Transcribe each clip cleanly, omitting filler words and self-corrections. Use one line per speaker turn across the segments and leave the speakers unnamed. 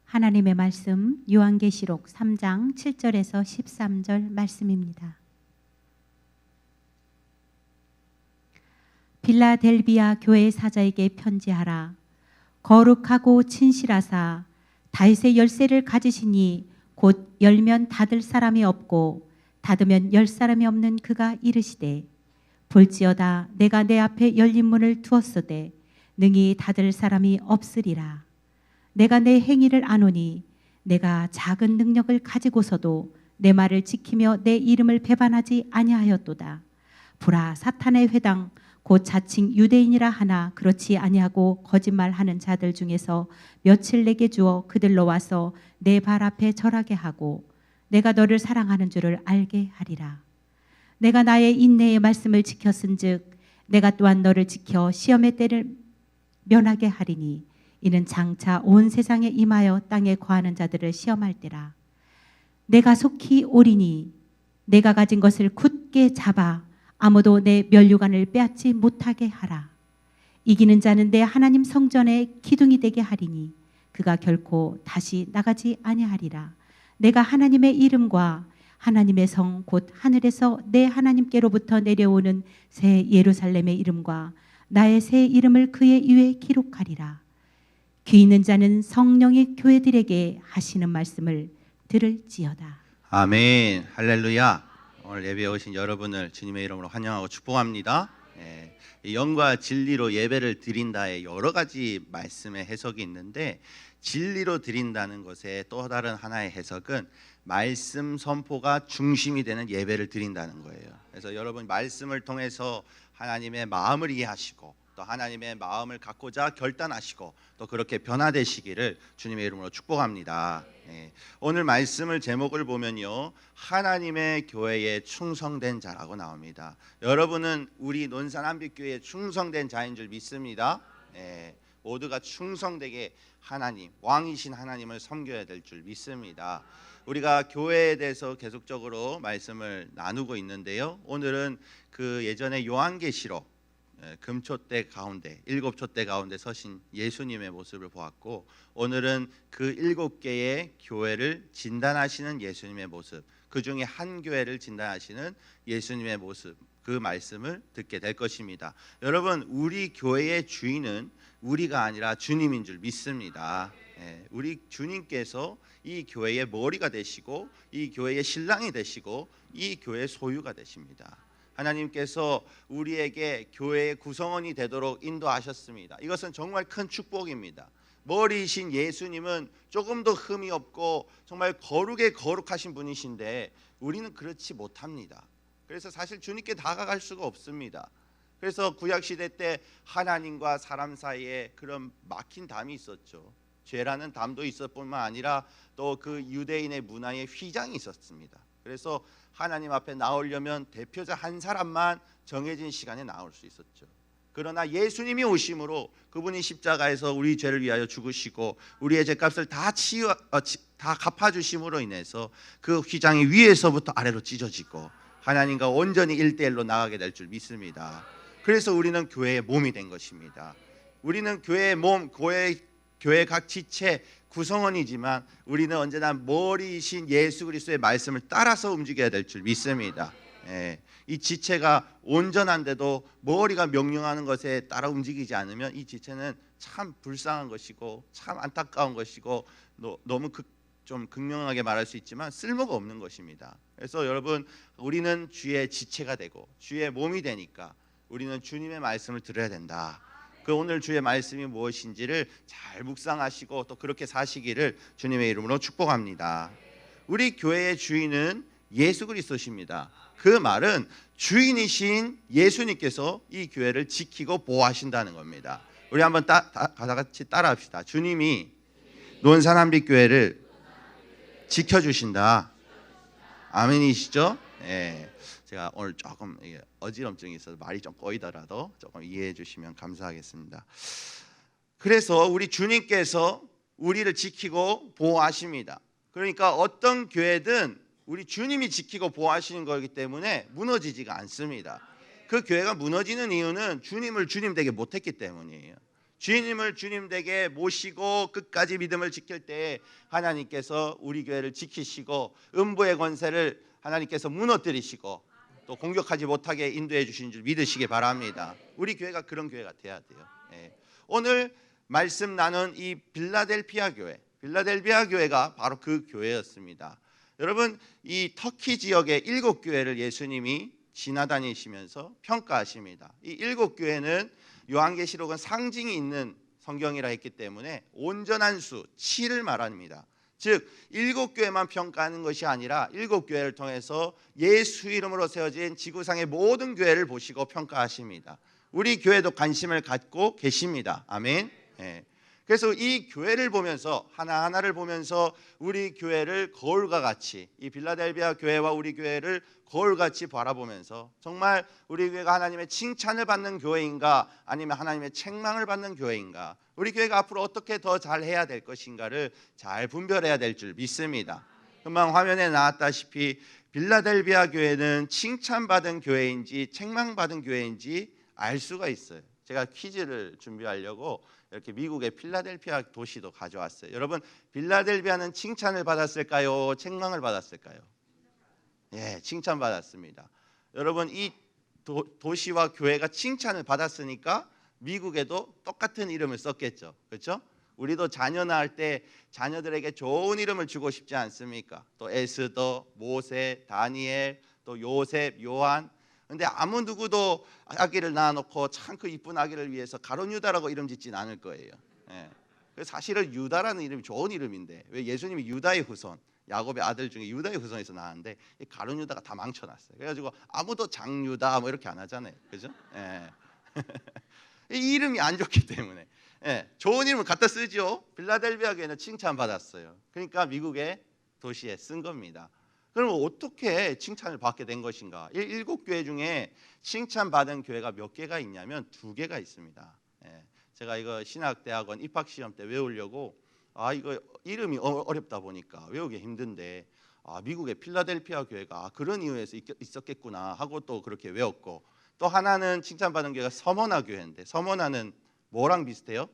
하나님의 말씀 요한계시록 3장 7절에서 13절 말씀입니다. 빌라델비아 교회 사자에게 편지하라. 거룩하고 진실하사 다윗의 열쇠를 가지시니 곧 열면 닫을 사람이 없고 닫으면 열 사람이 없는 그가 이르시되, 볼지어다 내가 내 앞에 열린 문을 두었으되 능히 닫을 사람이 없으리라. 내가 내 행위를 아노니 내가 작은 능력을 가지고서도 내 말을 지키며 내 이름을 배반하지 아니하였도다. 보라, 사탄의 회당 곧 자칭 유대인이라 하나 그렇지 아니하고 거짓말하는 자들 중에서 며칠 내게 주어 그들로 와서 내 발 앞에 절하게 하고 내가 너를 사랑하는 줄을 알게 하리라. 내가 나의 인내의 말씀을 지켰은즉 내가 또한 너를 지켜 시험의 때를 면하게 하리니 이는 장차 온 세상에 임하여 땅에 거하는 자들을 시험할 때라. 내가 속히 오리니 내가 가진 것을 굳게 잡아 아무도 내 면류관을 빼앗지 못하게 하라. 이기는 자는 내 하나님 성전의 기둥이 되게 하리니 그가 결코 다시 나가지 아니하리라. 내가 하나님의 이름과 하나님의 성 곧 하늘에서 내 하나님께로부터 내려오는 새 예루살렘의 이름과 나의 새 이름을 그의 위에 기록하리라. 귀 있는 자는 성령이 교회들에게 하시는 말씀을 들을지어다.
아멘. 할렐루야. 오늘 예배에 오신 여러분을 주님의 이름으로 환영하고 축복합니다. 이 영과 진리로 예배를 드린다의 여러 가지 말씀의 해석이 있는데, 진리로 드린다는 것의 또 다른 하나의 해석은 말씀 선포가 중심이 되는 예배를 드린다는 거예요. 그래서 여러분 말씀을 통해서 하나님의 마음을 이해하시고 또 하나님의 마음을 갖고자 결단하시고 또 그렇게 변화되시기를 주님의 이름으로 축복합니다. 오늘 말씀을 제목을 보면요, 하나님의 교회에 충성된 자라고 나옵니다. 여러분은 우리 논산한빛교회에 충성된 자인 줄 믿습니다. 모두가 충성되게 하나님, 왕이신 하나님을 섬겨야 될 줄 믿습니다. 우리가 교회에 대해서 계속적으로 말씀을 나누고 있는데요, 오늘은 그 예전에 요한계시록 금초대 가운데 7촛대 가운데 서신 예수님의 모습을 보았고, 오늘은 그 7개의 교회를 진단하시는 예수님의 모습, 그 중에 한 교회를 진단하시는 예수님의 모습, 그 말씀을 듣게 될 것입니다. 여러분, 우리 교회의 주인은 우리가 아니라 주님인 줄 믿습니다. 우리 주님께서 이 교회의 머리가 되시고 이 교회의 신랑이 되시고 이 교회의 소유가 되십니다. 하나님께서 우리에게 교회의 구성원이 되도록 인도하셨습니다. 이것은 정말 큰 축복입니다. 머리이신 예수님은 조금도 흠이 없고 정말 거룩하신 분이신데 우리는 그렇지 못합니다. 그래서 사실 주님께 다가갈 수가 없습니다. 그래서 구약시대 때 하나님과 사람 사이에 그런 막힌 담이 있었죠. 죄라는 담도 있을 뿐만 아니라 또 그 유대인의 문화의 휘장이 있었습니다. 그래서 하나님 앞에 나오려면 대표자 한 사람만 정해진 시간에 나올 수 있었죠. 그러나 예수님이 오심으로 그분이 십자가에서 우리 죄를 위하여 죽으시고 우리의 죄값을 다 갚아주심으로 인해서 그 휘장이 위에서부터 아래로 찢어지고 하나님과 온전히 일대일로 나가게 될 줄 믿습니다. 그래서 우리는 교회의 몸이 된 것입니다. 우리는 교회의 몸, 교회 각 지체 구성원이지만 우리는 언제나 머리이신 예수 그리스도의 말씀을 따라서 움직여야 될 줄 믿습니다. 이 지체가 온전한데도 머리가 명령하는 것에 따라 움직이지 않으면 이 지체는 참 불쌍한 것이고 참 안타까운 것이고 너무 좀 극명하게 말할 수 있지만 쓸모가 없는 것입니다. 그래서 여러분, 우리는 주의 지체가 되고 주의 몸이 되니까 우리는 주님의 말씀을 들어야 된다. 그 오늘 주의 말씀이 무엇인지를 잘 묵상하시고 또 그렇게 사시기를 주님의 이름으로 축복합니다. 우리 교회의 주인은 예수 그리스도십니다. 그 말은 주인이신 예수님께서 이 교회를 지키고 보호하신다는 겁니다. 우리 한번 다 같이 따라합시다. 주님이 논산한빛교회를 지켜주신다. 아멘이시죠? 제가 오늘 조금 어지럼증이 있어서 말이 좀 꼬이더라도 조금 이해해 주시면 감사하겠습니다. 그래서 우리 주님께서 우리를 지키고 보호하십니다. 그러니까 어떤 교회든 우리 주님이 지키고 보호하시는 거기 때문에 무너지지가 않습니다. 그 교회가 무너지는 이유는 주님을 주님 되게 못했기 때문이에요. 주님을 주님 댁에 모시고 끝까지 믿음을 지킬 때 하나님께서 우리 교회를 지키시고 음부의 권세를 하나님께서 무너뜨리시고 또 공격하지 못하게 인도해 주신 줄 믿으시기 바랍니다. 우리 교회가 그런 교회가 돼야 돼요. 예. 오늘 말씀 나눈 이 빌라델피아 교회가 바로 그 교회였습니다. 여러분, 이 터키 지역의 7교회를 예수님이 지나다니시면서 평가하십니다. 이 7교회는 요한계시록은 상징이 있는 성경이라 했기 때문에 온전한 수 7을 말합니다. 즉 7교회만 평가하는 것이 아니라 7교회를 통해서 예수 이름으로 세워진 지구상의 모든 교회를 보시고 평가하십니다. 우리 교회도 관심을 갖고 계십니다. 아멘. 예. 그래서 이 교회를 보면서 하나하나를 보면서 우리 교회를 거울과 같이, 이 빌라델비아 교회와 우리 교회를 거울같이 바라보면서 정말 우리 교회가 하나님의 칭찬을 받는 교회인가 아니면 하나님의 책망을 받는 교회인가, 우리 교회가 앞으로 어떻게 더 잘해야 될 것인가를 잘 분별해야 될 줄 믿습니다. 금방 화면에 나왔다시피 빌라델비아 교회는 칭찬받은 교회인지 책망받은 교회인지 알 수가 있어요. 제가 퀴즈를 준비하려고 이렇게 미국의 필라델피아 도시도 가져왔어요. 여러분, 빌라델비아는 칭찬을 받았을까요? 책망을 받았을까요? 예, 칭찬받았습니다. 여러분, 이 도시와 교회가 칭찬을 받았으니까 미국에도 똑같은 이름을 썼겠죠. 그렇죠? 우리도 자녀 낳을 때 자녀들에게 좋은 이름을 주고 싶지 않습니까? 또 에스더, 모세, 다니엘, 또 요셉, 요한. 근데 아무 누구도 아기를 낳아놓고 참 그 이쁜 아기를 위해서 가룟 유다라고 이름 짓진 않을 거예요. 예. 사실은 유다라는 이름이 좋은 이름인데 왜 예수님이 유다의 후손, 야곱의 아들 중에 유다의 후손에서 나왔는데 이 가룟 유다가 다 망쳐놨어요. 그래가지고 아무도 장유다 뭐 이렇게 안 하잖아요. 그죠? 예. 이 이름이 안 좋기 때문에 예. 좋은 이름을 갖다 쓰죠. 빌라델비아 교회는 칭찬받았어요. 그러니까 미국의 도시에 쓴 겁니다. 그럼 어떻게 칭찬을 받게 된 것인가? 7교회 중에 칭찬받은 교회가 몇 개가 있냐면 2개가 있습니다. 예. 제가 이거 신학대학원 입학시험 때 외우려고 이거 이름이 어렵다 보니까 외우기 힘든데 미국의 필라델피아 교회가 그런 이유에서 있었겠구나 하고 또 그렇게 외웠고, 또 하나는 칭찬받은 교회가 서머나 교회인데 서머나는 뭐랑 비슷해요?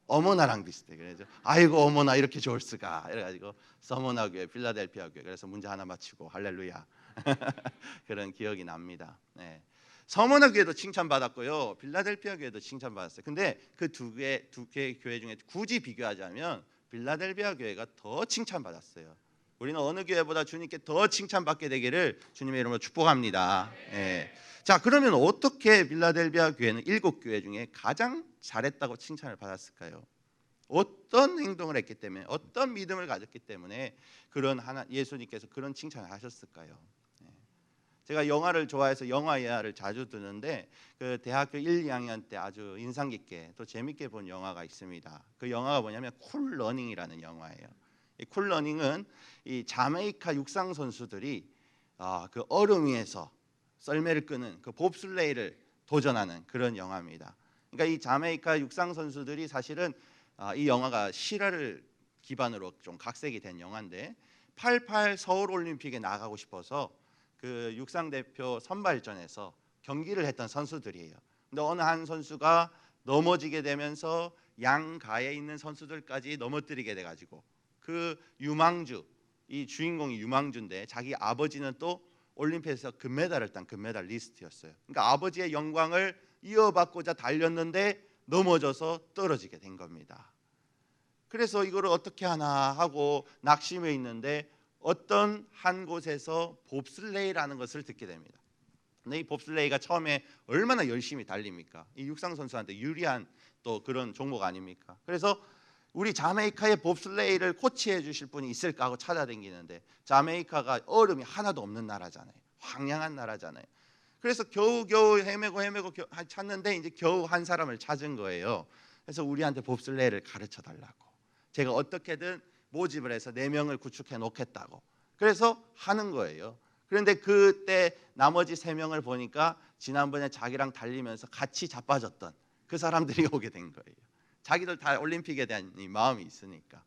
어머나랑 비슷해. 그래서 아이고 어머나 이렇게 좋을 수가 이래가지고 서머나 교회, 필라델피아 교회. 그래서 문제 하나 맞히고 할렐루야 그런 기억이 납니다. 네. 서머나 교회도 칭찬받았고요, 필라델피아 교회도 칭찬받았어요. 근데 그 두 개 교회 중에 굳이 비교하자면 필라델피아 교회가 더 칭찬받았어요. 우리는 어느 교회보다 주님께 더 칭찬받게 되기를 주님의 이름으로 축복합니다. 네. 자, 그러면 어떻게 빌라델비아 교회는 7교회 중에 가장 잘했다고 칭찬을 받았을까요? 어떤 행동을 했기 때문에, 어떤 믿음을 가졌기 때문에 그런 예수님께서 그런 칭찬을 하셨을까요? 제가 영화를 좋아해서 영화 예화를 자주 듣는데 그 대학교 1, 2학년 때 아주 인상 깊게 또 재밌게 본 영화가 있습니다. 그 영화가 뭐냐면 쿨 러닝이라는 영화예요. 이 쿨 러닝은 이 자메이카 육상 선수들이 그 얼음 위에서 썰매를 끄는 그 봅슬레이를 도전하는 그런 영화입니다. 그러니까 이 자메이카 육상 선수들이 사실은 이 영화가 실화를 기반으로 좀 각색이 된 영화인데 88 서울 올림픽에 나가고 싶어서 그 육상 대표 선발전에서 경기를 했던 선수들이에요. 근데 어느 한 선수가 넘어지게 되면서 양가에 있는 선수들까지 넘어뜨리게 돼가지고 그 유망주, 이 주인공이 유망주인데 자기 아버지는 또 올림픽에서 금메달을 딴 금메달리스트였어요. 그러니까 아버지의 영광을 이어받고자 달렸는데 넘어져서 떨어지게 된 겁니다. 그래서 이거를 어떻게 하나 하고 낙심해 있는데 어떤 한 곳에서 봅슬레이라는 것을 듣게 됩니다. 근데 이 봅슬레이가 처음에 얼마나 열심히 달립니까? 이 육상 선수한테 유리한 또 그런 종목 아닙니까? 그래서 우리 자메이카의 봅슬레이를 코치해 주실 분이 있을까 하고 찾아다니는데 자메이카가 얼음이 하나도 없는 나라잖아요. 황량한 나라잖아요. 그래서 겨우 헤매고 찾는데 이제 겨우 한 사람을 찾은 거예요. 그래서 우리한테 봅슬레이를 가르쳐 달라고. 제가 어떻게든 모집을 해서 4명을 구축해 놓겠다고. 그래서 하는 거예요. 그런데 그때 나머지 3명을 보니까 지난번에 자기랑 달리면서 같이 자빠졌던 그 사람들이 오게 된 거예요. 자기들 다 올림픽에 대한 이 마음이 있으니까.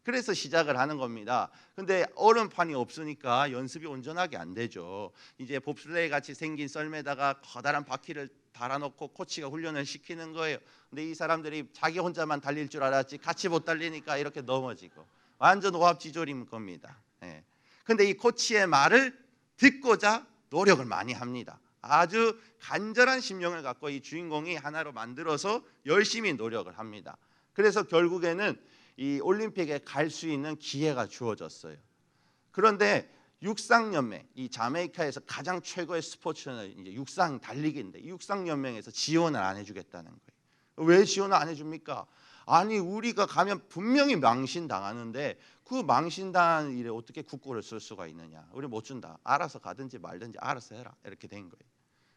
그래서 시작을 하는 겁니다. 근데 얼음판이 없으니까 연습이 온전하게 안 되죠. 이제 봅슬레이 같이 생긴 썰매다가 커다란 바퀴를 달아놓고 코치가 훈련을 시키는 거예요. 근데 이 사람들이 자기 혼자만 달릴 줄 알았지 같이 못 달리니까 이렇게 넘어지고 완전 오합지졸인 겁니다. 예. 근데 이 코치의 말을 듣고자 노력을 많이 합니다. 아주 간절한 심령을 갖고 이 주인공이 하나로 만들어서 열심히 노력을 합니다. 그래서 결국에는 이 올림픽에 갈 수 있는 기회가 주어졌어요. 그런데 육상연맹, 이 자메이카에서 가장 최고의 스포츠는 이제 육상 달리기인데 이 육상연맹에서 지원을 안 해주겠다는 거예요. 왜 지원을 안 해줍니까? 아니 우리가 가면 분명히 망신당하는데 그 망신당한 일에 어떻게 국고를 쓸 수가 있느냐. 우리 못 준다. 알아서 가든지 말든지 알아서 해라. 이렇게 된 거예요.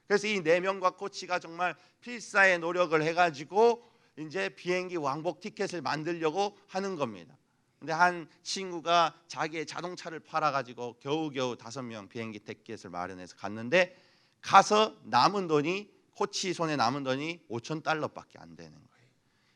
그래서 이 4명과 코치가 정말 필사의 노력을 해가지고 이제 비행기 왕복 티켓을 만들려고 하는 겁니다. 근데 한 친구가 자기의 자동차를 팔아가지고 겨우겨우 5명 비행기 티켓을 마련해서 갔는데 가서 남은 돈이 코치 손에 남은 돈이 $5,000밖에 안 되는 거예요.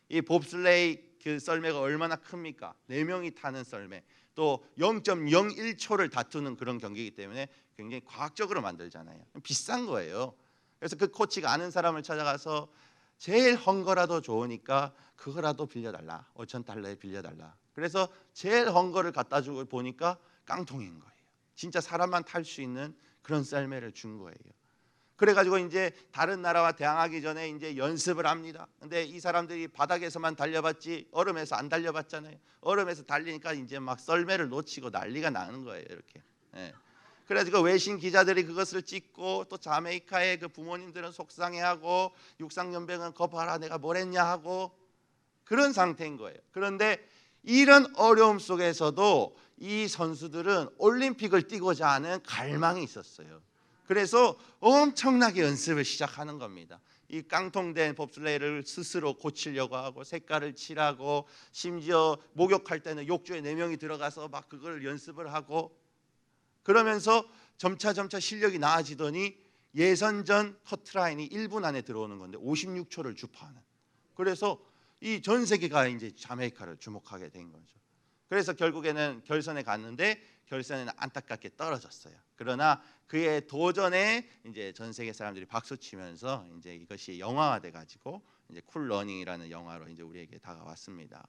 이 봅슬레이 그 썰매가 얼마나 큽니까? 4명이 타는 썰매 또 0.01초를 다투는 그런 경기이기 때문에 굉장히 과학적으로 만들잖아요. 비싼 거예요. 그래서 그 코치가 아는 사람을 찾아가서 제일 헝 거라도 좋으니까 그거라도 빌려달라. $5,000에 빌려달라. 그래서 제일 헝 거를 갖다 주고 보니까 깡통인 거예요. 진짜 사람만 탈 수 있는 그런 썰매를 준 거예요. 그래가지고 이제 다른 나라와 대항하기 전에 이제 연습을 합니다. 근데 이 사람들이 바닥에서만 달려봤지 얼음에서 안 달려봤잖아요. 얼음에서 달리니까 이제 막 썰매를 놓치고 난리가 나는 거예요. 이렇게. 예. 그래가지고 외신 기자들이 그것을 찍고 또 자메이카의 그 부모님들은 속상해하고 육상연맹은 거 봐라 내가 뭘 했냐 하고 그런 상태인 거예요. 그런데 이런 어려움 속에서도 이 선수들은 올림픽을 뛰고자 하는 갈망이 있었어요. 그래서 엄청나게 연습을 시작하는 겁니다. 이 깡통된 봅슬레이를 스스로 고치려고 하고 색깔을 칠하고 심지어 목욕할 때는 욕조에 4명이 들어가서 막 그걸 연습을 하고 그러면서 점차 실력이 나아지더니 예선전 커트라인이 1분 안에 들어오는 건데 56초를 주파하는. 그래서 이 전 세계가 이제 자메이카를 주목하게 된 거죠. 그래서 결국에는 결선에 갔는데 결선에는 안타깝게 떨어졌어요. 그러나 그의 도전에 이제 전 세계 사람들이 박수 치면서 이제 이것이 영화화돼 가지고 이제 쿨 러닝이라는 영화로 이제 우리에게 다가왔습니다.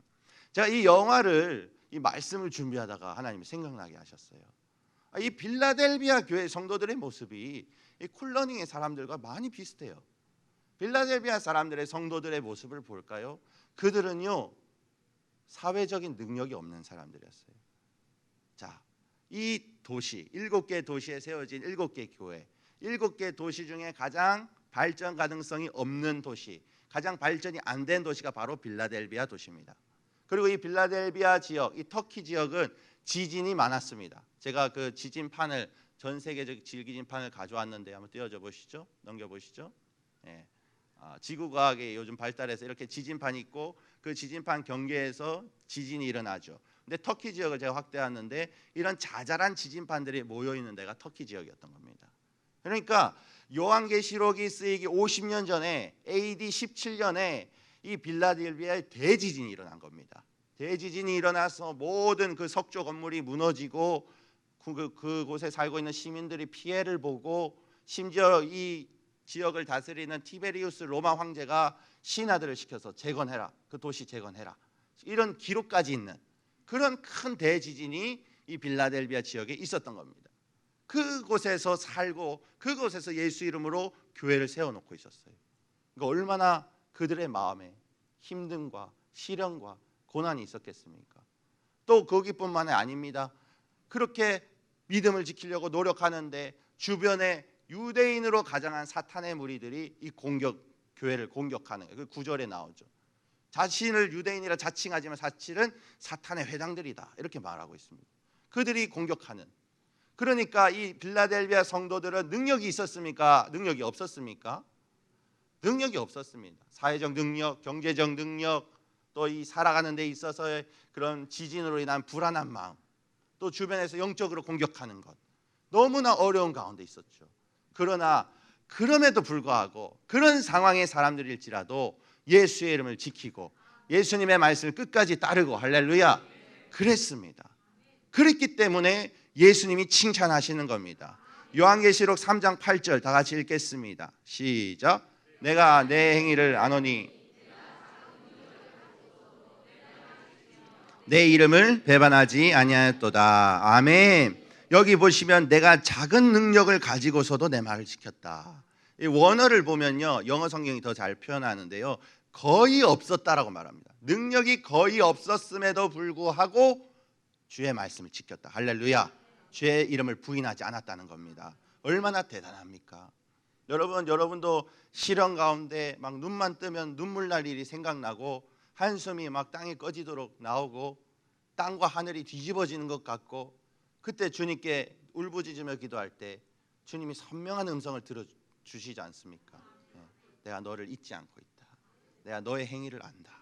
제가 이 영화를 이 말씀을 준비하다가 하나님이 생각나게 하셨어요. 이 빌라델비아 교회 성도들의 모습이 이 쿨러닝의 사람들과 많이 비슷해요. 빌라델비아 사람들의 성도들의 모습을 볼까요? 그들은요 사회적인 능력이 없는 사람들이었어요. 자, 이 도시 7개 도시에 세워진 7개 교회, 7개 도시 중에 가장 발전 가능성이 없는 도시, 가장 발전이 안 된 도시가 바로 빌라델비아 도시입니다. 그리고 이 빌라델비아 지역, 이 터키 지역은 지진이 많았습니다. 제가 그 지진판을 전 세계적 지진판을 가져왔는데 한번 띄워줘 보시죠. 넘겨 보시죠. 예. 지구과학이 요즘 발달해서 이렇게 지진판이 있고 그 지진판 경계에서 지진이 일어나죠. 근데 터키 지역을 제가 확대했는데 이런 자잘한 지진판들이 모여 있는 데가 터키 지역이었던 겁니다. 그러니까 요한계시록이 쓰이기 50년 전에 AD 17년에 이 빌라델비아에 대지진이 일어난 겁니다. 대지진이 일어나서 모든 그 석조 건물이 무너지고 그곳에 살고 있는 시민들이 피해를 보고 심지어 이 지역을 다스리는 티베리우스 로마 황제가 신하들을 시켜서 재건해라. 그 도시 재건해라. 이런 기록까지 있는 그런 큰 대지진이 이 빌라델비아 지역에 있었던 겁니다. 그곳에서 살고 그곳에서 예수 이름으로 교회를 세워놓고 있었어요. 그러니까 얼마나 그들의 마음에 힘듦과 시련과 고난이 있었겠습니까? 또 거기뿐만이 아닙니다. 그렇게 믿음을 지키려고 노력하는데 주변에 유대인으로 가장한 사탄의 무리들이 이 교회를 공격하는 그 구절에 나오죠. 자신을 유대인이라 자칭하지만 사실은 사탄의 회당들이다 이렇게 말하고 있습니다. 그들이 공격하는. 그러니까 이 빌라델비아 성도들은 능력이 있었습니까? 능력이 없었습니까? 능력이 없었습니다. 사회적 능력, 경제적 능력, 또 이 살아가는 데 있어서의 그런 지진으로 인한 불안한 마음, 또 주변에서 영적으로 공격하는 것, 너무나 어려운 가운데 있었죠. 그러나 그럼에도 불구하고 그런 상황의 사람들일지라도 예수의 이름을 지키고 예수님의 말씀을 끝까지 따르고 할렐루야 그랬습니다. 그랬기 때문에 예수님이 칭찬하시는 겁니다. 요한계시록 3장 8절 다 같이 읽겠습니다. 시작. 내가 내 행위를 아노니 내 이름을 배반하지 아니하였도다. 아멘. 여기 보시면 내가 작은 능력을 가지고서도 내 말을 지켰다. 이 원어를 보면요, 영어 성경이 더 잘 표현하는데요, 거의 없었다라고 말합니다. 능력이 거의 없었음에도 불구하고 주의 말씀을 지켰다. 할렐루야. 주의 이름을 부인하지 않았다는 겁니다. 얼마나 대단합니까? 여러분도 시련 가운데 막 눈만 뜨면 눈물 날 일이 생각나고 한숨이 막 땅에 꺼지도록 나오고 땅과 하늘이 뒤집어지는 것 같고, 그때 주님께 울부짖으며 기도할 때 주님이 선명한 음성을 들어주시지 않습니까? 내가 너를 잊지 않고 있다. 내가 너의 행위를 안다.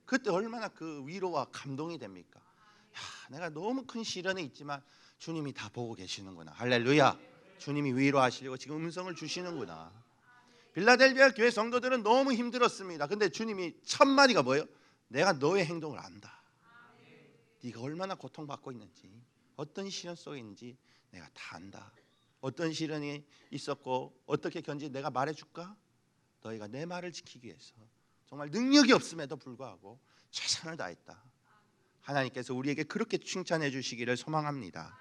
그때 얼마나 그 위로와 감동이 됩니까? 내가 너무 큰 시련에 있지만 주님이 다 보고 계시는구나. 할렐루야. 주님이 위로하시려고 지금 음성을 주시는구나. 빌라델비아 교회 성도들은 너무 힘들었습니다. 근데 주님이 첫 마디가 뭐예요? 내가 너의 행동을 안다. 네가 얼마나 고통받고 있는지, 어떤 시련 속에 있는지 내가 다 안다. 어떤 시련이 있었고 어떻게 견딘지 내가 말해줄까? 너희가 내 말을 지키기 위해서 정말 능력이 없음에도 불구하고 최선을 다했다. 하나님께서 우리에게 그렇게 칭찬해 주시기를 소망합니다.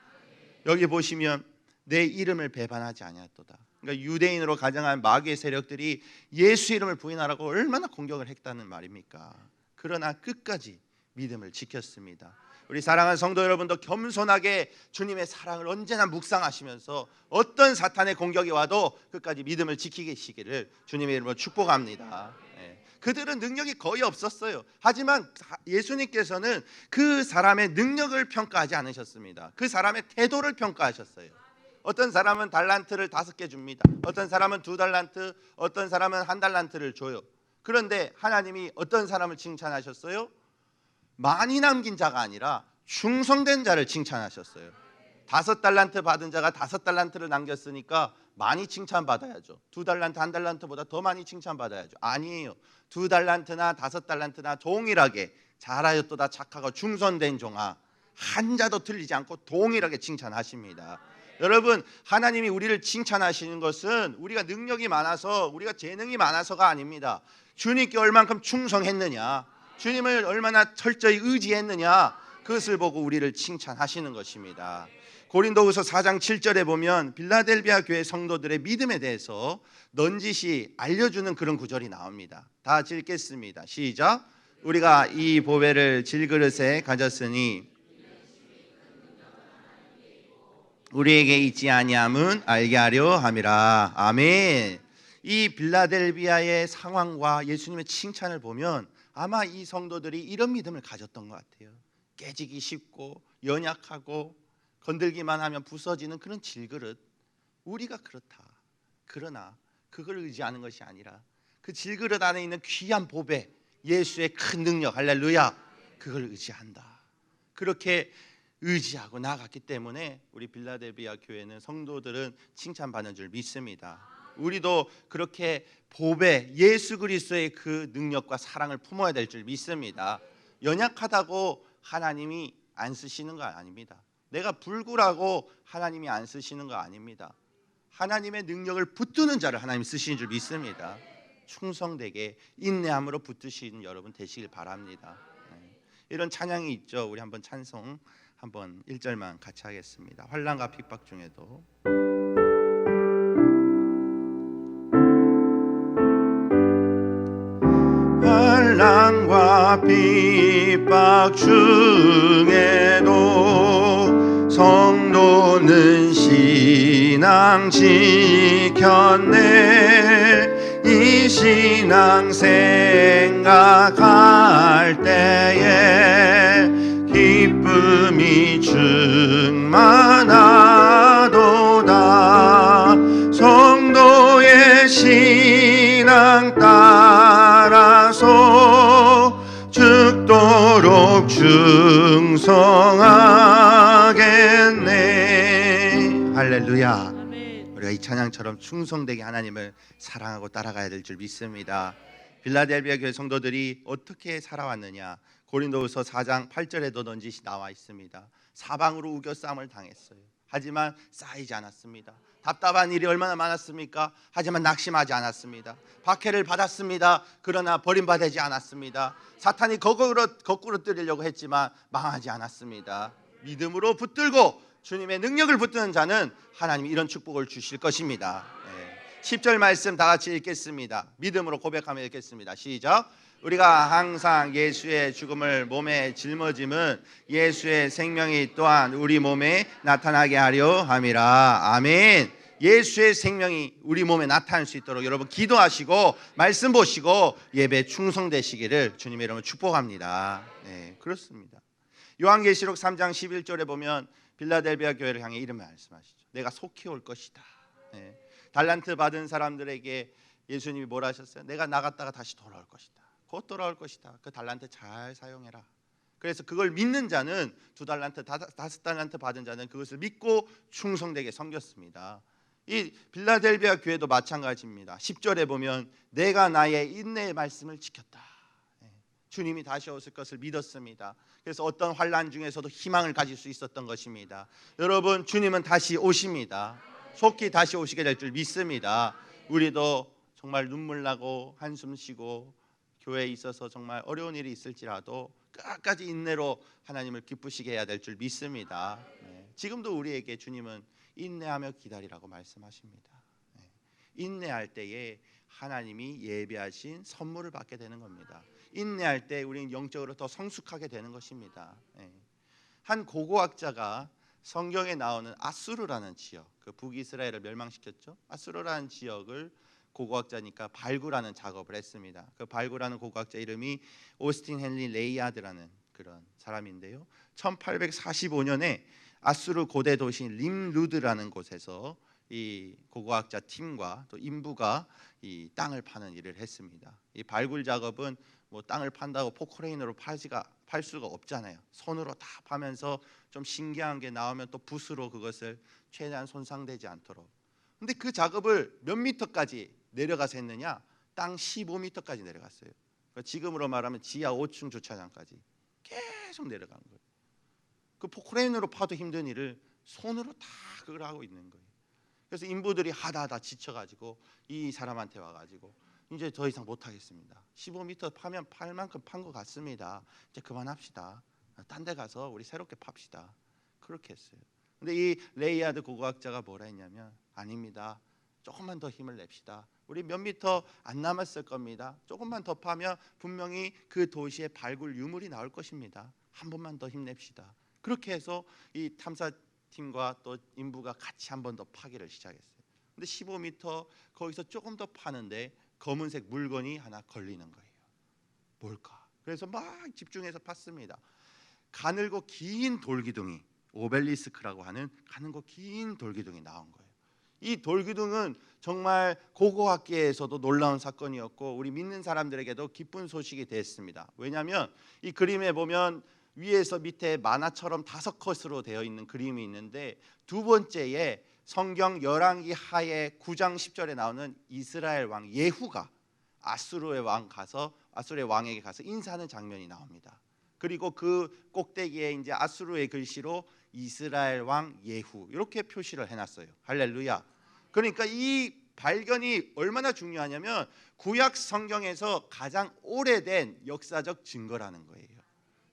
여기 보시면 내 이름을 배반하지 아니하였도다. 그러니까 유대인으로 가정한 마귀의 세력들이 예수 이름을 부인하라고 얼마나 공격을 했다는 말입니까? 그러나 끝까지 믿음을 지켰습니다. 우리 사랑하는 성도 여러분도 겸손하게 주님의 사랑을 언제나 묵상하시면서 어떤 사탄의 공격이 와도 끝까지 믿음을 지키시기를 주님의 이름으로 축복합니다. 그들은 능력이 거의 없었어요. 하지만 예수님께서는 그 사람의 능력을 평가하지 않으셨습니다. 그 사람의 태도를 평가하셨어요. 어떤 사람은 달란트를 5개 줍니다. 어떤 사람은 2달란트, 어떤 사람은 1달란트를 줘요. 그런데 하나님이 어떤 사람을 칭찬하셨어요? 많이 남긴 자가 아니라 충성된 자를 칭찬하셨어요. 5달란트 받은 자가 5달란트를 남겼으니까 많이 칭찬받아야죠. 2달란트, 1달란트보다 더 많이 칭찬받아야죠. 아니에요. 2달란트나 5달란트나 동일하게 잘하였도다 착하고 충성된 종아, 한 자도 틀리지 않고 동일하게 칭찬하십니다. 여러분, 하나님이 우리를 칭찬하시는 것은 우리가 능력이 많아서, 우리가 재능이 많아서가 아닙니다. 주님께 얼만큼 충성했느냐, 주님을 얼마나 철저히 의지했느냐, 그것을 보고 우리를 칭찬하시는 것입니다. 고린도후서 4장 7절에 보면 빌라델비아 교회 성도들의 믿음에 대해서 넌지시 알려주는 그런 구절이 나옵니다. 다 같이 읽겠습니다. 시작. 우리가 이 보배를 질그릇에 가졌으니 우리에게 있지 아니함은 알게 하려 함이라. 아멘. 이 빌라델비아의 상황과 예수님의 칭찬을 보면 아마 이 성도들이 이런 믿음을 가졌던 것 같아요. 깨지기 쉽고 연약하고 건들기만 하면 부서지는 그런 질그릇, 우리가 그렇다. 그러나 그걸 의지하는 것이 아니라 그 질그릇 안에 있는 귀한 보배, 예수의 큰 능력, 할렐루야, 그걸 의지한다. 그렇게 의지하고 나아갔기 때문에 우리 빌라델비아 교회는, 성도들은 칭찬받는 줄 믿습니다. 우리도 그렇게 보배, 예수 그리스도의 그 능력과 사랑을 품어야 될 줄 믿습니다. 연약하다고 하나님이 안 쓰시는 거 아닙니다. 내가 불구라고 하나님이 안 쓰시는 거 아닙니다. 하나님의 능력을 붙드는 자를 하나님이 쓰시는 줄 믿습니다. 충성되게 인내함으로 붙드시는 여러분 되시길 바랍니다. 이런 찬양이 있죠. 우리 한번 찬송 한번 1절만 같이 하겠습니다. 환난과 핍박 중에도 환난과 핍박 중에도 성도는 신앙 지켰네. 이 신앙 생각할 때에 기쁨이 충만하도다. 성도의 신앙 따라서 죽도록 충성하겠네. 할렐루야. 우리가 이 찬양처럼 충성되게 하나님을 사랑하고 따라가야 될 줄 믿습니다. 빌라델비아 교회 성도들이 어떻게 살아왔느냐, 고린도후서 4장 8절에도 넌지시 나와 있습니다. 사방으로 우겨싸움을 당했어요. 하지만 쌓이지 않았습니다. 답답한 일이 얼마나 많았습니까? 하지만 낙심하지 않았습니다. 박해를 받았습니다. 그러나 버림받지 않았습니다. 사탄이 거꾸로 때리려고 했지만 망하지 않았습니다. 믿음으로 붙들고 주님의 능력을 붙드는 자는 하나님이 이런 축복을 주실 것입니다. 10절 말씀 다 같이 읽겠습니다. 믿음으로 고백하며 읽겠습니다. 시작. 우리가 항상 예수의 죽음을 몸에 짊어짐은 예수의 생명이 또한 우리 몸에 나타나게 하려 함이라. 아멘. 예수의 생명이 우리 몸에 나타날 수 있도록 여러분 기도하시고 말씀 보시고 예배 충성되시기를 주님의 이름으로 축복합니다. 네, 그렇습니다. 요한계시록 3장 11절에 보면 빌라델비아 교회를 향해 이런 말씀하시죠. 내가 속히 올 것이다. 네. 달란트 받은 사람들에게 예수님이 뭐라 하셨어요? 내가 나갔다가 다시 돌아올 것이다. 곧 돌아올 것이다. 그 달란트 잘 사용해라. 그래서 그걸 믿는 자는 2달란트, 5달란트 받은 자는 그것을 믿고 충성되게 섬겼습니다. 이 빌라델비아 교회도 마찬가지입니다. 10절에 보면 내가 나의 인내의 말씀을 지켰다. 주님이 다시 오실 것을 믿었습니다. 그래서 어떤 환난 중에서도 희망을 가질 수 있었던 것입니다. 여러분, 주님은 다시 오십니다. 속히 다시 오시게 될 줄 믿습니다. 우리도 정말 눈물 나고 한숨 쉬고 교회에 있어서 정말 어려운 일이 있을지라도 끝까지 인내로 하나님을 기쁘시게 해야 될 줄 믿습니다. 지금도 우리에게 주님은 인내하며 기다리라고 말씀하십니다. 인내할 때에 하나님이 예비하신 선물을 받게 되는 겁니다. 인내할 때 우리는 영적으로 더 성숙하게 되는 것입니다. 한 고고학자가 성경에 나오는 아수르라는 지역, 그 북이스라엘을 멸망시켰죠. 아수르라는 지역을 고고학자니까 발굴하는 작업을 했습니다. 그 발굴하는 고고학자 이름이 오스틴 헨리 레이아드라는 그런 사람인데요. 1845년에 아수르 고대 도시인 림루드라는 곳에서 이 고고학자 팀과 또 인부가 이 땅을 파는 일을 했습니다. 이 발굴 작업은 뭐 땅을 판다고 포크레인으로 팔 수가 없잖아요. 손으로 다 파면서 좀 신기한 게 나오면 또 붓으로 그것을 최대한 손상되지 않도록. 근데 그 작업을 몇 미터까지 내려가서 했느냐? 땅 15미터까지 내려갔어요. 그러니까 지금으로 말하면 지하 5층 주차장까지 계속 내려간 거예요. 그 포크레인으로 파도 힘든 일을 손으로 다 그걸 하고 있는 거예요. 그래서 인부들이 하다 지쳐가지고 이 사람한테 와가지고 이제 더 이상 못하겠습니다. 15m 파면 팔 만큼 판 것 같습니다. 이제 그만합시다. 딴 데 가서 우리 새롭게 팝시다. 그렇게 했어요. 근데 이 레이아드 고고학자가 뭐라 했냐면 아닙니다. 조금만 더 힘을 냅시다. 우리 몇 미터 안 남았을 겁니다. 조금만 더 파면 분명히 그 도시의 발굴 유물이 나올 것입니다. 한 번만 더 힘냅시다. 그렇게 해서 이 탐사팀과 또 인부가 같이 한 번 더 파기를 시작했어요. 근데 15m 거기서 조금 더 파는데 검은색 물건이 하나 걸리는 거예요. 뭘까? 그래서 막 집중해서 팠습니다. 가늘고 긴 돌기둥이, 오벨리스크라고 하는 가늘고 긴 돌기둥이 나온 거예요. 이 돌기둥은 정말 고고학계에서도 놀라운 사건이었고 우리 믿는 사람들에게도 기쁜 소식이 됐습니다. 왜냐하면 이 그림에 보면 위에서 밑에 만화처럼 5컷으로 되어 있는 그림이 있는데 두 번째에 성경 열왕기 하에 9장 10절에 나오는 이스라엘 왕 예후가 아수르의 왕에게 가서 인사하는 장면이 나옵니다. 그리고 그 꼭대기에 이제 아수르의 글씨로 이스라엘 왕 예후 이렇게 표시를 해놨어요. 할렐루야. 그러니까 이 발견이 얼마나 중요하냐면 구약 성경에서 가장 오래된 역사적 증거라는 거예요.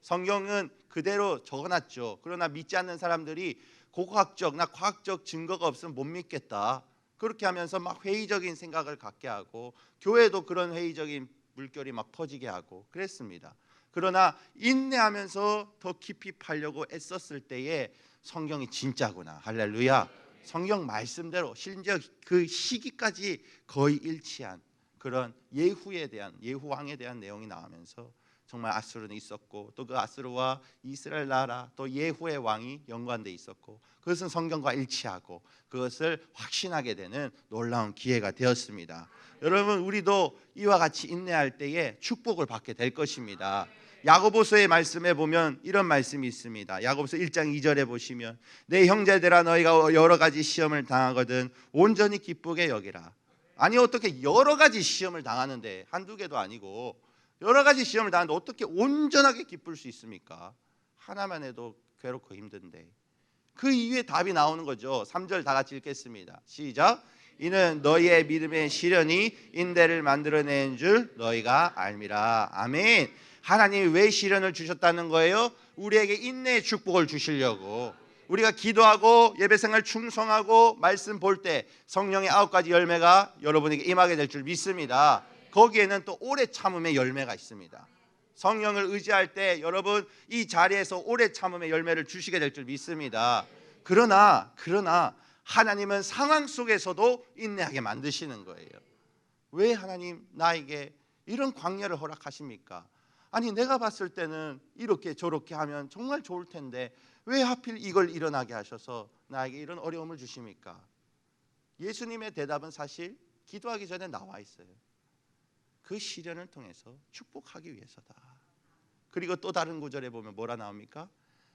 성경은 그대로 적어놨죠. 그러나 믿지 않는 사람들이 고고학적나 과학적 증거가 없으면 못 믿겠다. 그렇게 하면서 막 회의적인 생각을 갖게 하고 교회도 그런 회의적인 물결이 막 퍼지게 하고 그랬습니다. 그러나 인내하면서 더 깊이 파려고 애썼을 때에 성경이 진짜구나. 할렐루야. 성경 말씀대로 심지어 그 시기까지 거의 일치한 그런 예후 왕에 대한 내용이 나오면서 정말 아수르는 있었고 또 그 아수르와 이스라엘 나라 또 예후의 왕이 연관돼 있었고 그것은 성경과 일치하고 그것을 확신하게 되는 놀라운 기회가 되었습니다. 여러분 우리도 이와 같이 인내할 때에 축복을 받게 될 것입니다. 야고보서의 말씀에 보면 이런 말씀이 있습니다. 야고보서 1장 2절에 보시면 내 형제들아 너희가 여러 가지 시험을 당하거든 온전히 기쁘게 여기라. 아니 어떻게 여러 가지 시험을 당하는데 한두 개도 아니고 여러 가지 시험을 당하는데 어떻게 온전하게 기쁠 수 있습니까? 하나만 해도 괴롭고 힘든데 그 이후에 답이 나오는 거죠. 3절 다 같이 읽겠습니다. 시작. 이는 너희의 믿음의 시련이 인내를 만들어낸 줄 너희가 알미라. 아멘. 하나님이 왜 시련을 주셨다는 거예요? 우리에게 인내의 축복을 주시려고. 우리가 기도하고 예배생활 충성하고 말씀 볼 때 성령의 9가지 열매가 여러분에게 임하게 될 줄 믿습니다. 거기에는 또 오래 참음의 열매가 있습니다. 성령을 의지할 때 여러분 이 자리에서 오래 참음의 열매를 주시게 될 줄 믿습니다. 그러나 하나님은 상황 속에서도 인내하게 만드시는 거예요. 왜 하나님 나에게 이런 광야를 허락하십니까? 아니 내가 봤을 때는 이렇게 저렇게 하면 정말 좋을 텐데 왜 하필 이걸 일어나게 하셔서 나에게 이런 어려움을 주십니까? 예수님의 대답은 사실 기도하기 전에 나와 있어요. 그 시련을 통해서 축복하기 위해서다. 그리고 또 다른 구절에 보면 뭐라 나옵니까?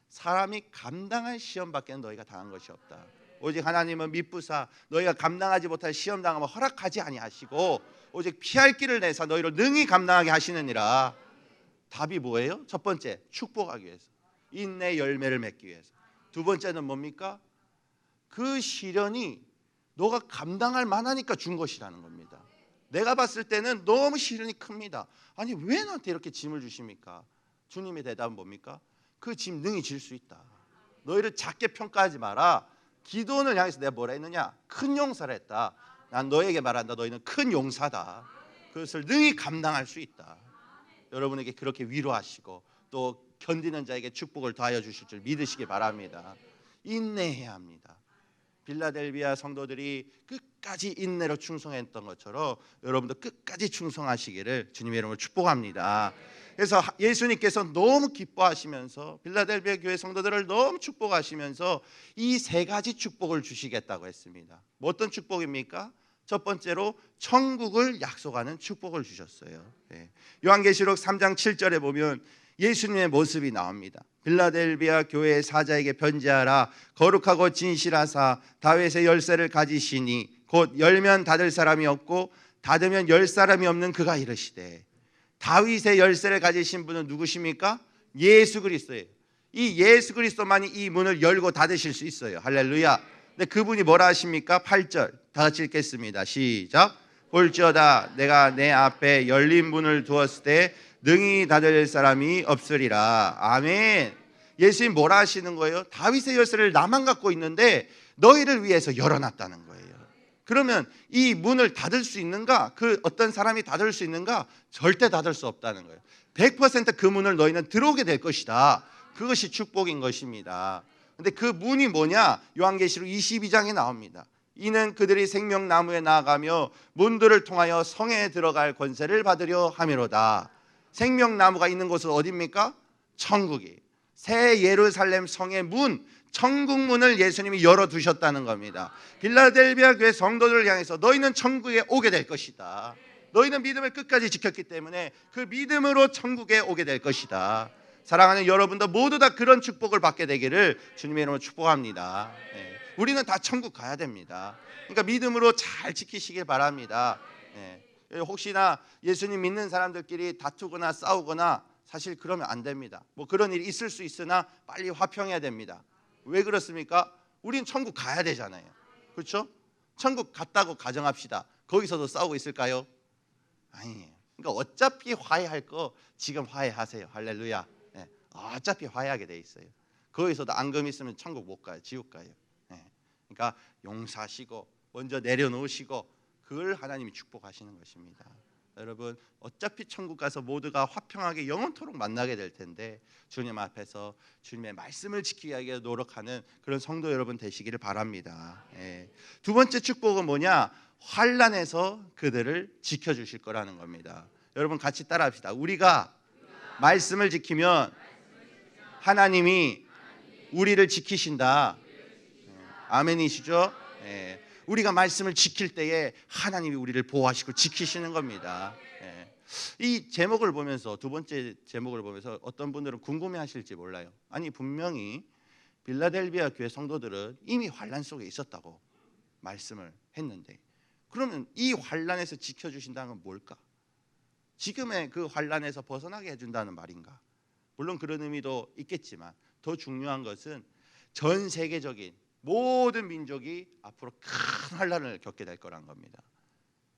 사람이 감당할 시험밖에 너희가 당한 것이 없다. 오직 하나님은 미쁘사 너희가 감당하지 못할 시험 당하면 허락하지 아니하시고 오직 피할 길을 내사 너희를 능히 감당하게 하시느니라. 답이 뭐예요? 첫 번째, 축복하기 위해서, 인내 열매를 맺기 위해서. 두 번째는 뭡니까? 그 시련이 너가 감당할 만하니까 준 것이라는 겁니다. 내가 봤을 때는 너무 시련이 큽니다. 아니 왜 나한테 이렇게 짐을 주십니까? 주님의 대답은 뭡니까? 그 짐 능히 질 수 있다. 너희를 작게 평가하지 마라. 기도원을 향해서 내가 뭐라 했느냐? 큰 용사를 했다. 난 너에게 말한다. 너희는 큰 용사다. 그것을 능히 감당할 수 있다. 여러분에게 그렇게 위로하시고 또 견디는 자에게 축복을 더하여 주실 줄 믿으시기 바랍니다. 인내해야 합니다. 빌라델비아 성도들이 끝까지 인내로 충성했던 것처럼 여러분도 끝까지 충성하시기를 주님의 이름으로 축복합니다. 그래서 예수님께서 너무 기뻐하시면서 빌라델비아 교회 성도들을 너무 축복하시면서 이 세 가지 축복을 주시겠다고 했습니다. 뭐 어떤 축복입니까? 첫 번째로 천국을 약속하는 축복을 주셨어요. 요한계시록 3장 7절에 보면 예수님의 모습이 나옵니다. 빌라델비아 교회의 사자에게 편지하라. 거룩하고 진실하사 다윗의 열쇠를 가지시니 곧 열면 닫을 사람이 없고 닫으면 열 사람이 없는 그가 이르시되. 다윗의 열쇠를 가지신 분은 누구십니까? 예수 그리스도예요. 이 예수 그리스도만이 이 문을 열고 닫으실 수 있어요. 할렐루야. 근데 그분이 뭐라 하십니까? 8절 다 같이 읽겠습니다. 시작. 볼지어다 내가 내 앞에 열린 문을 두었을 때 능히 닫을 사람이 없으리라. 아멘. 예수님 뭐라 하시는 거예요? 다윗의 열쇠를 나만 갖고 있는데 너희를 위해서 열어놨다는 거예요. 그러면 이 문을 닫을 수 있는가? 그 어떤 사람이 닫을 수 있는가? 절대 닫을 수 없다는 거예요. 100% 그 문을 너희는 들어오게 될 것이다. 그것이 축복인 것입니다. 근데 그 문이 뭐냐? 요한계시록 22장에 나옵니다. 이는 그들이 생명나무에 나아가며 문들을 통하여 성에 들어갈 권세를 받으려 함이로다. 생명나무가 있는 곳은 어디입니까? 천국이. 새 예루살렘 성의 문, 천국 문을 예수님이 열어두셨다는 겁니다. 빌라델비아 교회 성도들을 향해서 너희는 천국에 오게 될 것이다. 너희는 믿음을 끝까지 지켰기 때문에 그 믿음으로 천국에 오게 될 것이다. 사랑하는 여러분도 모두 다 그런 축복을 받게 되기를 주님의 이름으로 축복합니다. 우리는 다 천국 가야 됩니다. 그러니까 믿음으로 잘 지키시길 바랍니다. 혹시나 예수님 믿는 사람들끼리 다투거나 싸우거나 사실 그러면 안 됩니다. 뭐 그런 일이 있을 수 있으나 빨리 화평해야 됩니다. 왜 그렇습니까? 우린 천국 가야 되잖아요. 그렇죠? 천국 갔다고 가정합시다. 거기서도 싸우고 있을까요? 아니에요. 그러니까 어차피 화해할 거 지금 화해하세요. 할렐루야. 어차피 화해하게 돼 있어요. 거기서도 앙금 있으면 천국 못 가요. 지옥 가요. 그러니까 용서하시고 먼저 내려놓으시고 그걸 하나님이 축복하시는 것입니다. 여러분 어차피 천국 가서 모두가 화평하게 영원토록 만나게 될 텐데 주님 앞에서 주님의 말씀을 지키기 위해 노력하는 그런 성도 여러분 되시기를 바랍니다. 두 번째 축복은 뭐냐? 환난에서 그들을 지켜주실 거라는 겁니다. 여러분 같이 따라합시다. 우리가 말씀을 지키면 하나님이 우리를 지키신다. 아멘이시죠? 우리가 말씀을 지킬 때에 하나님이 우리를 보호하시고 지키시는 겁니다. 이 제목을 보면서 두 번째 제목을 보면서 어떤 분들은 궁금해하실지 몰라요. 아니 분명히 빌라델비아 교회 성도들은 이미 환난 속에 있었다고 말씀을 했는데 그러면 이 환난에서 지켜주신다는 건 뭘까? 지금의 그 환난에서 벗어나게 해준다는 말인가? 물론 그런 의미도 있겠지만 더 중요한 것은 전 세계적인 모든 민족이 앞으로 큰 환난을 겪게 될 거란 겁니다.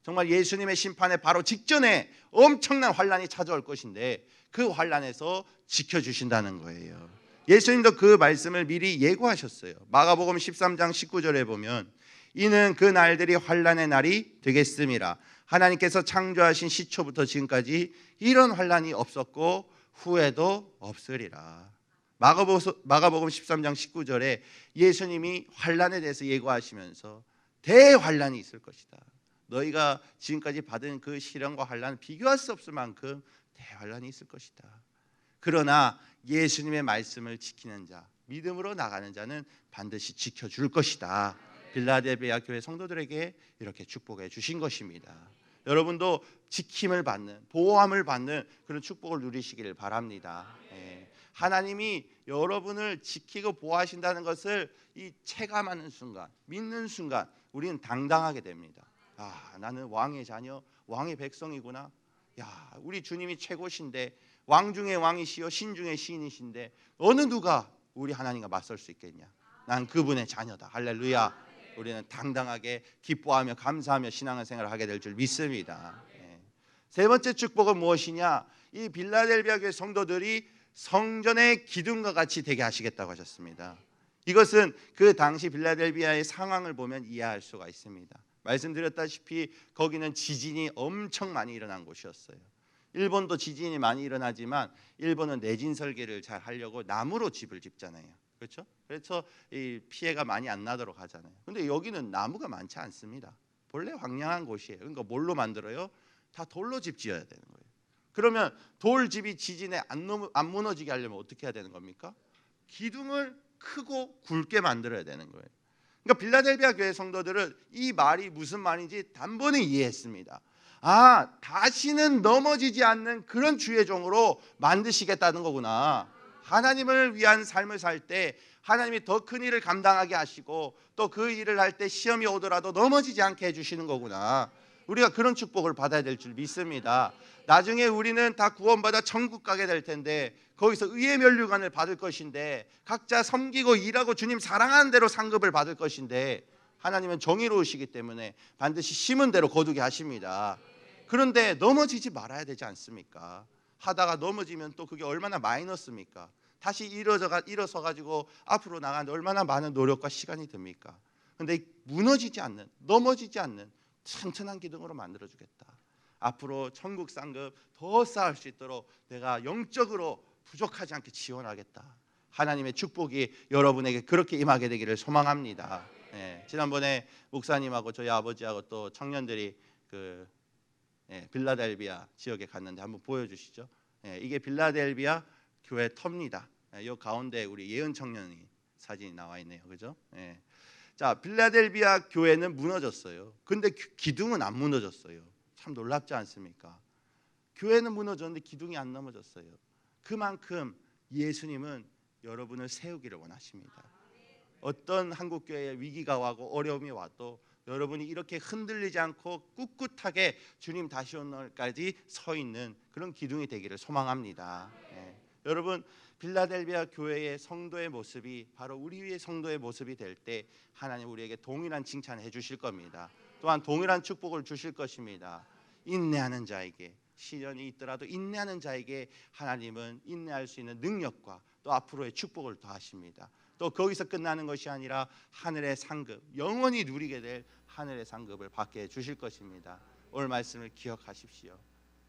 정말 예수님의 심판의 바로 직전에 엄청난 환난이 찾아올 것인데 그 환난에서 지켜주신다는 거예요. 예수님도 그 말씀을 미리 예고하셨어요. 마가복음 13장 19절에 보면 이는 그 날들이 환난의 날이 되겠음이라. 하나님께서 창조하신 시초부터 지금까지 이런 환난이 없었고 후에도 없으리라. 마가복음 13장 19절에 예수님이 환난에 대해서 예고하시면서 대환난이 있을 것이다. 너희가 지금까지 받은 그 시련과 환난을 비교할 수 없을 만큼 대환난이 있을 것이다. 그러나 예수님의 말씀을 지키는 자, 믿음으로 나가는 자는 반드시 지켜줄 것이다. 빌라델비아 교회 성도들에게 이렇게 축복해 주신 것입니다. 여러분도 지킴을 받는, 보호함을 받는 그런 축복을 누리시기를 바랍니다. 하나님이 여러분을 지키고 보호하신다는 것을 이 체감하는 순간, 믿는 순간 우리는 당당하게 됩니다. 나는 왕의 자녀, 왕의 백성이구나. 우리 주님이 최고신데, 왕 중의 왕이시여 신 중의 신이신데 어느 누가 우리 하나님과 맞설 수 있겠냐. 난 그분의 자녀다. 할렐루야. 우리는 당당하게 기뻐하며 감사하며 신앙생활을 하게 될 줄 믿습니다. 세 번째 축복은 무엇이냐? 이 빌라델비아 교회 성도들이 성전의 기둥과 같이 되게 하시겠다고 하셨습니다. 이것은 그 당시 빌라델비아의 상황을 보면 이해할 수가 있습니다. 말씀드렸다시피 거기는 지진이 엄청 많이 일어난 곳이었어요. 일본도 지진이 많이 일어나지만 일본은 내진 설계를 잘 하려고 나무로 집을 짓잖아요. 그렇죠? 그래서 이 피해가 많이 안 나도록 하잖아요. 근데 여기는 나무가 많지 않습니다. 본래 황량한 곳이에요. 그러니까 뭘로 만들어요? 다 돌로 집 지어야 되는 거예요. 그러면 돌집이 지진에 안 무너지게 하려면 어떻게 해야 되는 겁니까? 기둥을 크고 굵게 만들어야 되는 거예요. 그러니까 빌라델비아 교회 성도들은 이 말이 무슨 말인지 단번에 이해했습니다. 다시는 넘어지지 않는 그런 주의 종으로 만드시겠다는 거구나. 하나님을 위한 삶을 살 때 하나님이 더 큰 일을 감당하게 하시고 또 그 일을 할 때 시험이 오더라도 넘어지지 않게 해주시는 거구나. 우리가 그런 축복을 받아야 될 줄 믿습니다. 나중에 우리는 다 구원받아 천국 가게 될 텐데 거기서 의의 면류관을 받을 것인데 각자 섬기고 일하고 주님 사랑하는 대로 상급을 받을 것인데 하나님은 정의로우시기 때문에 반드시 심은 대로 거두게 하십니다. 그런데 넘어지지 말아야 되지 않습니까? 하다가 넘어지면 또 그게 얼마나 마이너스입니까? 다시 일어서 가지고 앞으로 나가는데 얼마나 많은 노력과 시간이 듭니까? 그런데 무너지지 않는, 넘어지지 않는 튼튼한 기둥으로 만들어주겠다. 앞으로 천국 상급 더 쌓을 수 있도록 내가 영적으로 부족하지 않게 지원하겠다. 하나님의 축복이 여러분에게 그렇게 임하게 되기를 소망합니다. 지난번에 목사님하고 저희 아버지하고 또 청년들이 빌라델비아 지역에 갔는데 한번 보여주시죠. 이게 빌라델비아 교회 터입니다. 이 가운데 우리 예은 청년이 사진이 나와 있네요. 그죠? 자, 빌라델비아 교회는 무너졌어요. 근데 기둥은 안 무너졌어요. 참 놀랍지 않습니까? 교회는 무너졌는데 기둥이 안 넘어졌어요. 그만큼 예수님은 여러분을 세우기를 원하십니다. 어떤 한국교회에 위기가 와고 어려움이 와도 여러분이 이렇게 흔들리지 않고 꿋꿋하게 주님 다시 온 날까지 서 있는 그런 기둥이 되기를 소망합니다. 여러분, 빌라델비아 교회의 성도의 모습이 바로 우리의 성도의 모습이 될 때 하나님 우리에게 동일한 칭찬을 해주실 겁니다. 또한 동일한 축복을 주실 것입니다. 인내하는 자에게, 시련이 있더라도 인내하는 자에게 하나님은 인내할 수 있는 능력과 또 앞으로의 축복을 더하십니다. 또 거기서 끝나는 것이 아니라 하늘의 상급, 영원히 누리게 될 하늘의 상급을 받게 해주실 것입니다. 오늘 말씀을 기억하십시오.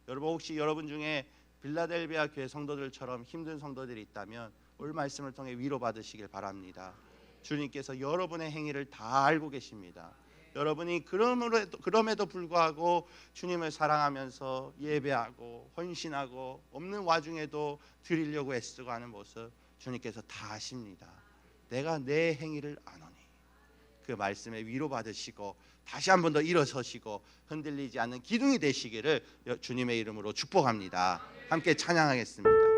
여러분, 혹시 여러분 중에 빌라델비아 교회 성도들처럼 힘든 성도들이 있다면 오늘 말씀을 통해 위로받으시길 바랍니다. 주님께서 여러분의 행위를 다 알고 계십니다. 여러분이 그럼에도 불구하고 주님을 사랑하면서 예배하고 헌신하고 없는 와중에도 드리려고 애쓰고 하는 모습 주님께서 다 아십니다. 내가 내 행위를 아노니 그 말씀에 위로받으시고 다시 한 번 더 일어서시고 흔들리지 않는 기둥이 되시기를 주님의 이름으로 축복합니다. 함께 찬양하겠습니다.